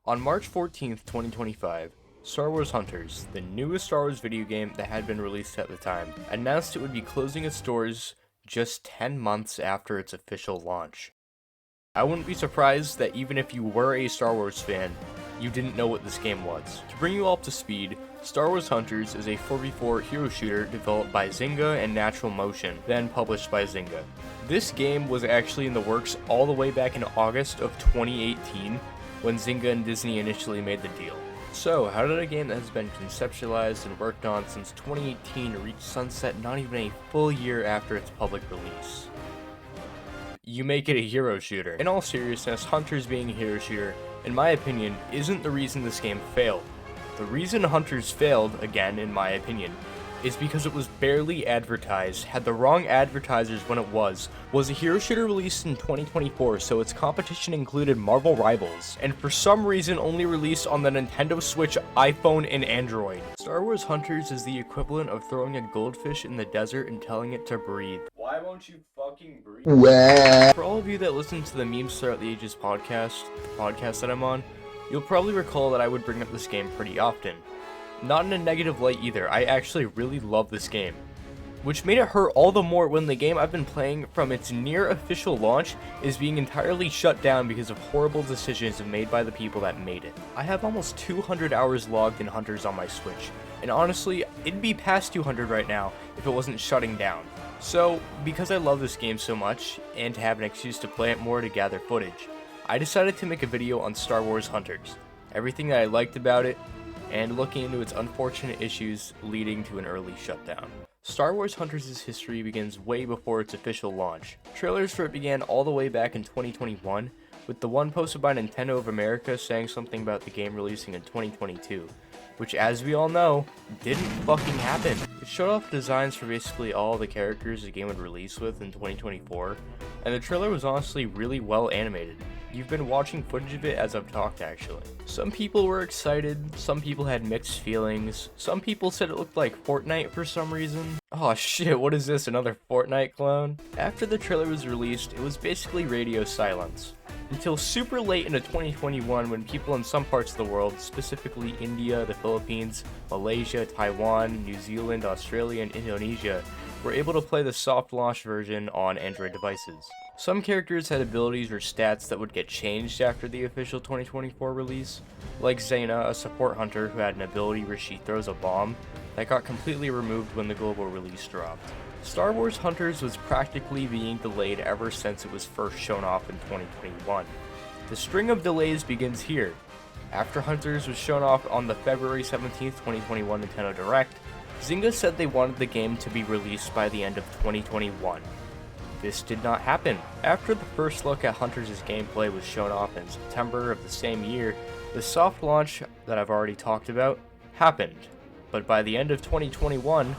On March 14th, 2025, Star Wars Hunters, the newest Star Wars video game that had been released at the time, announced it would be closing its doors just 10 months after its official launch. I wouldn't be surprised that even if you were a Star Wars fan, you didn't know what this game was. To bring you all up to speed, Star Wars Hunters is a 4v4 hero shooter developed by Zynga and Natural Motion, then published by Zynga. This game was actually in the works all the way back in August of 2018, when Zynga and Disney initially made the deal. So, how did a game that has been conceptualized and worked on since 2018 reach sunset not even a full year after its public release? You make it a hero shooter. In all seriousness, Hunters being a hero shooter, in my opinion, isn't the reason this game failed. The reason Hunters failed, again in my opinion, is because it was barely advertised, had the wrong advertisers when it was a hero shooter released in 2024, so its competition included Marvel Rivals, and for some reason only released on the Nintendo Switch, iPhone, and Android. Star Wars Hunters is the equivalent of throwing a goldfish in the desert and telling it to breathe. Why won't you fucking breathe? For all of you that listen to the Memes Throughout the Ages podcast, the podcast that I'm on, you'll probably recall that I would bring up this game pretty often. Not in a negative light either, I actually really love this game. Which made it hurt all the more when the game I've been playing from its near official launch is being entirely shut down because of horrible decisions made by the people that made it. I have almost 200 hours logged in Hunters on my Switch, and honestly, it'd be past 200 right now if it wasn't shutting down. So, because I love this game so much, and to have an excuse to play it more to gather footage, I decided to make a video on Star Wars Hunters, everything that I liked about it, and looking into its unfortunate issues leading to an early shutdown. Star Wars Hunters' history begins way before its official launch. Trailers for it began all the way back in 2021, with the one posted by Nintendo of America saying something about the game releasing in 2022, which, as we all know, didn't fucking happen. It showed off designs for basically all the characters the game would release with in 2024, and the trailer was honestly really well animated. You've been watching footage of it as I've talked, actually. Some people were excited, some people had mixed feelings, some people said it looked like Fortnite for some reason. Oh shit, what is this, another Fortnite clone? After the trailer was released, it was basically radio silence. Until super late into 2021 when people in some parts of the world, specifically India, the Philippines, Malaysia, Taiwan, New Zealand, Australia, and Indonesia, were able to play the soft launch version on Android devices. Some characters had abilities or stats that would get changed after the official 2024 release, like Zaina, a support hunter who had an ability where she throws a bomb that got completely removed when the global release dropped. Star Wars Hunters was practically being delayed ever since it was first shown off in 2021. The string of delays begins here. After Hunters was shown off on the February 17th, 2021 Nintendo Direct, Zynga said they wanted the game to be released by the end of 2021. This did not happen. After the first look at Hunters' gameplay was shown off in September of the same year, the soft launch that I've already talked about happened. But by the end of 2021,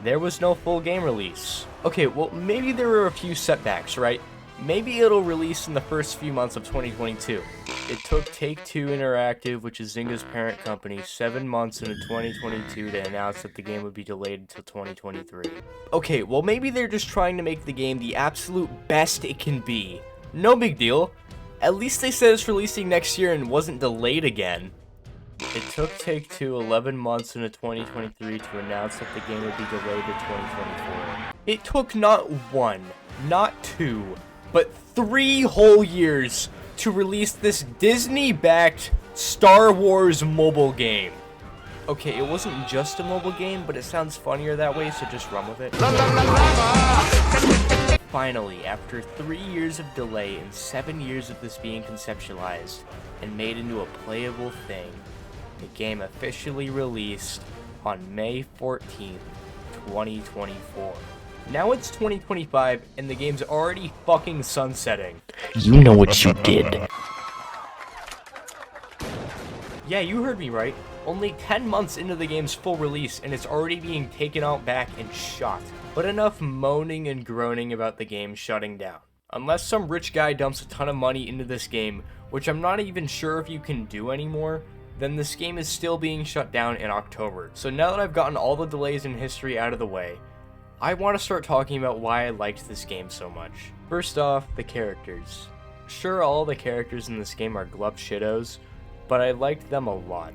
there was no full game release. Okay, well maybe there were a few setbacks, right? Maybe it'll release in the first few months of 2022. It took Take-Two Interactive, which is Zynga's parent company, 7 months into 2022 to announce that the game would be delayed until 2023. Okay, well maybe they're just trying to make the game the absolute best it can be. No big deal. At least they said it's releasing next year and wasn't delayed again. It took Take-Two 11 months into 2023 to announce that the game would be delayed to 2024. It took not one, not two, but 3 whole years to release this Disney-backed Star Wars mobile game. Okay, it wasn't just a mobile game, but it sounds funnier that way, so just run with it. Finally, after 3 years of delay and 7 years of this being conceptualized and made into a playable thing, the game officially released on May 14th, 2024. Now it's 2025 and the game's already fucking sunsetting. You know what you did. Yeah, you heard me right. Only 10 months into the game's full release and it's already being taken out back and shot. But enough moaning and groaning about the game shutting down. Unless some rich guy dumps a ton of money into this game, which I'm not even sure if you can do anymore, then this game is still being shut down in October. So now that I've gotten all the delays in history out of the way, I want to start talking about why I liked this game so much. First off, the characters. Sure, all the characters in this game are glub shittos, but I liked them a lot.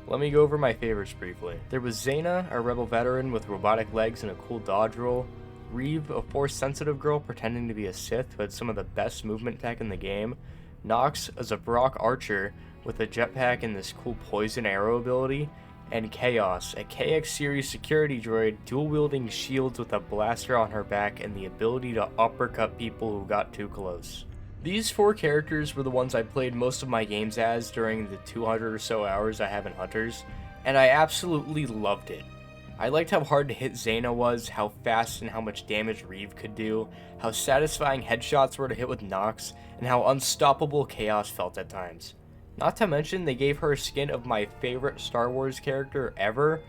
Let me go over my favorites briefly. There was Zaina, a rebel veteran with robotic legs and a cool dodge roll. Reeve, a force-sensitive girl pretending to be a Sith who had some of the best movement tech in the game. Nox as a Brock archer with a jetpack and this cool poison arrow ability. And Chaos, a KX series security droid dual-wielding shields with a blaster on her back and the ability to uppercut people who got too close. These 4 characters were the ones I played most of my games as during the 200 or so hours I have in Hunters, and I absolutely loved it. I liked how hard to hit Zaina was, how fast and how much damage Reeve could do, how satisfying headshots were to hit with Nox, and how unstoppable Chaos felt at times. Not to mention, they gave her a skin of my favorite Star Wars character ever.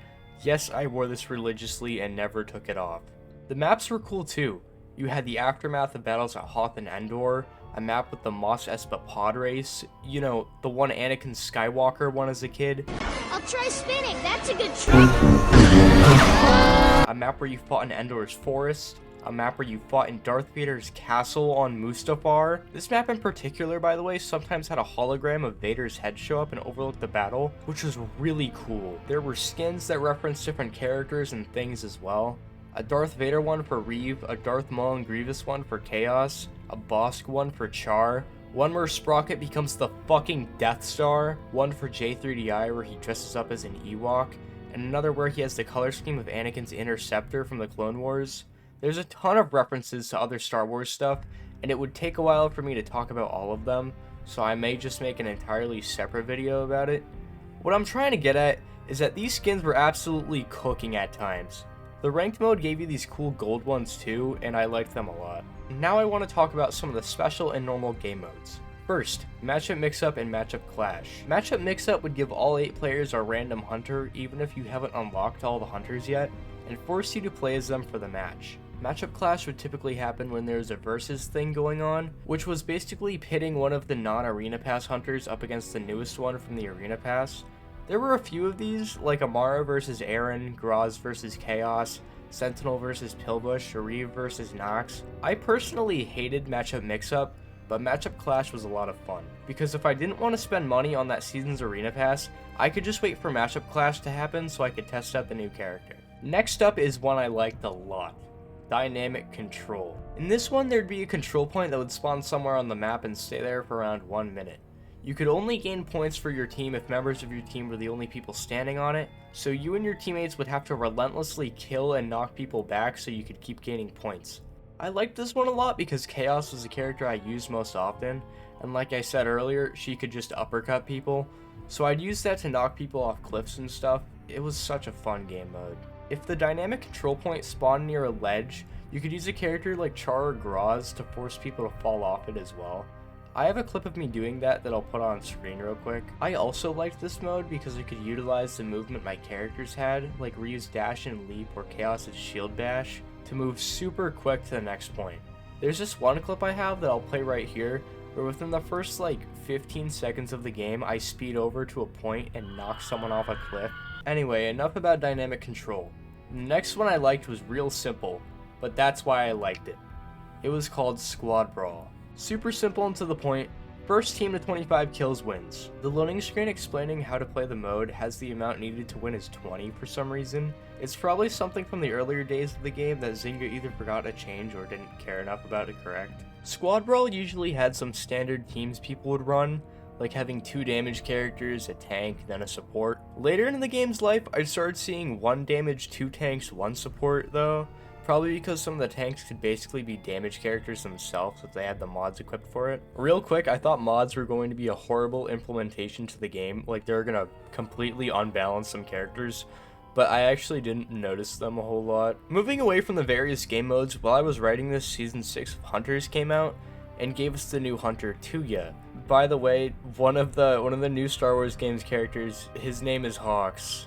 Yes, I wore this religiously and never took it off. The maps were cool too. You had the aftermath of battles at Hoth and Endor, a map with the Mos Espa pod race, you know, the one Anakin Skywalker won as a kid. I'll try spinning, that's a good trick. A map where you fought in Endor's forest, a map where you fought in Darth Vader's castle on Mustafar. This map in particular, by the way, sometimes had a hologram of Vader's head show up and overlook the battle, which was really cool. There were skins that referenced different characters and things as well. A Darth Vader one for Reeve, a Darth Maul and Grievous one for Chaos, a Bosk one for Char, one where Sprocket becomes the fucking Death Star, one for J3DI where he dresses up as an Ewok, and another where he has the color scheme of Anakin's Interceptor from the Clone Wars. There's a ton of references to other Star Wars stuff, and it would take a while for me to talk about all of them, so I may just make an entirely separate video about it. What I'm trying to get at is that these skins were absolutely cooking at times. The ranked mode gave you these cool gold ones too, and I liked them a lot. Now I want to talk about some of the special and normal game modes. First, Matchup Mixup and Matchup Clash. Matchup Mixup would give all 8 players a random hunter even if you haven't unlocked all the hunters yet, and force you to play as them for the match. Matchup Clash would typically happen when there's a versus thing going on, which was basically pitting one of the non-Arena Pass hunters up against the newest one from the Arena Pass. There were a few of these, like Amara versus Aaron, Graz versus Chaos, Sentinel versus Pillbush, Reeve versus Nox. I personally hated Matchup Mixup, but Matchup Clash was a lot of fun, because if I didn't want to spend money on that season's Arena Pass, I could just wait for Matchup Clash to happen so I could test out the new character. Next up is one I liked a lot. Dynamic Control. In this one, there'd be a control point that would spawn somewhere on the map and stay there for around 1 minute. You could only gain points for your team if members of your team were the only people standing on it, so you and your teammates would have to relentlessly kill and knock people back so you could keep gaining points. I liked this one a lot because Chaos was the character I used most often, and like I said earlier, she could just uppercut people, so I'd use that to knock people off cliffs and stuff. It was such a fun game mode. If the dynamic control point spawned near a ledge, you could use a character like Char or Graz to force people to fall off it as well. I have a clip of me doing that I'll put on screen real quick. I also liked this mode because I could utilize the movement my characters had, like Ryu's dash and leap or Chaos' shield bash, to move super quick to the next point. There's this one clip I have that I'll play right here, where within the first 15 seconds of the game, I speed over to a point and knock someone off a cliff. Anyway, enough about dynamic control. The next one I liked was real simple, but that's why I liked it. It was called Squad Brawl. Super simple and to the point. First team to 25 kills wins. The loading screen explaining how to play the mode has the amount needed to win as 20 for some reason. It's probably something from the earlier days of the game that Zynga either forgot to change or didn't care enough about to correct. Squad Brawl usually had some standard teams people would run, like having 2 damage characters, a tank, then a support. Later in the game's life, I started seeing 1 damage, 2 tanks, 1 support though. Probably because some of the tanks could basically be damage characters themselves if they had the mods equipped for it. Real quick, I thought mods were going to be a horrible implementation to the game, like they were going to completely unbalance some characters, but I actually didn't notice them a whole lot. Moving away from the various game modes, while I was writing this, Season 6 of Hunters came out and gave us the new hunter, Tuya. By the way, one of the new Star Wars games characters, his name is Hawks.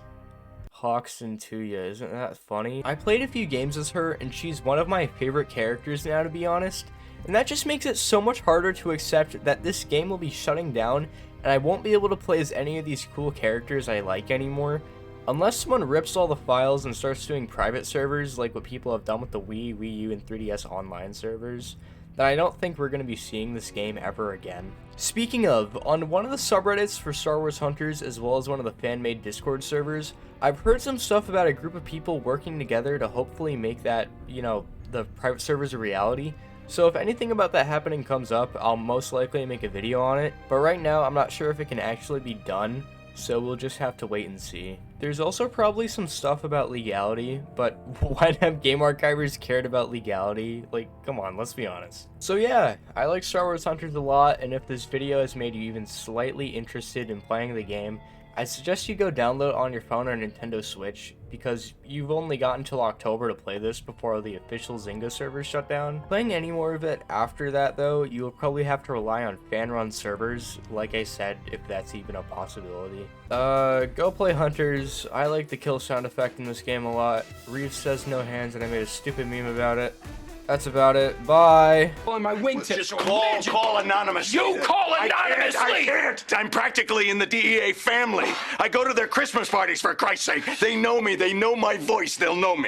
Hawks and Tuya, isn't that funny? I played a few games as her, and she's one of my favorite characters now, to be honest. And that just makes it so much harder to accept that this game will be shutting down, and I won't be able to play as any of these cool characters I like anymore. Unless someone rips all the files and starts doing private servers like what people have done with the Wii, Wii U, and 3DS online servers, then I don't think we're going to be seeing this game ever again. Speaking of, on one of the subreddits for Star Wars Hunters, as well as one of the fan-made Discord servers, I've heard some stuff about a group of people working together to hopefully make that, you know, the private servers a reality. So if anything about that happening comes up, I'll most likely make a video on it, but right now I'm not sure if it can actually be done, so we'll just have to wait and see. There's also probably some stuff about legality, but when have game archivers cared about legality? Like, come on, let's be honest. So yeah, I like Star Wars Hunters a lot, and if this video has made you even slightly interested in playing the game, I suggest you go download on your phone or Nintendo Switch, because you've only got until October to play this before the official Zynga servers shut down. Playing any more of it after that though, you'll probably have to rely on fan-run servers, like I said, if that's even a possibility. Go play Hunters. I like the kill sound effect in this game a lot. Reeves says no hands and I made a stupid meme about it. That's about it. Bye. On my wingtip. Just call anonymously. You call anonymously! I can't. I'm practically in the DEA family. I go to their Christmas parties, for Christ's sake. They know me. They know my voice. They'll know me.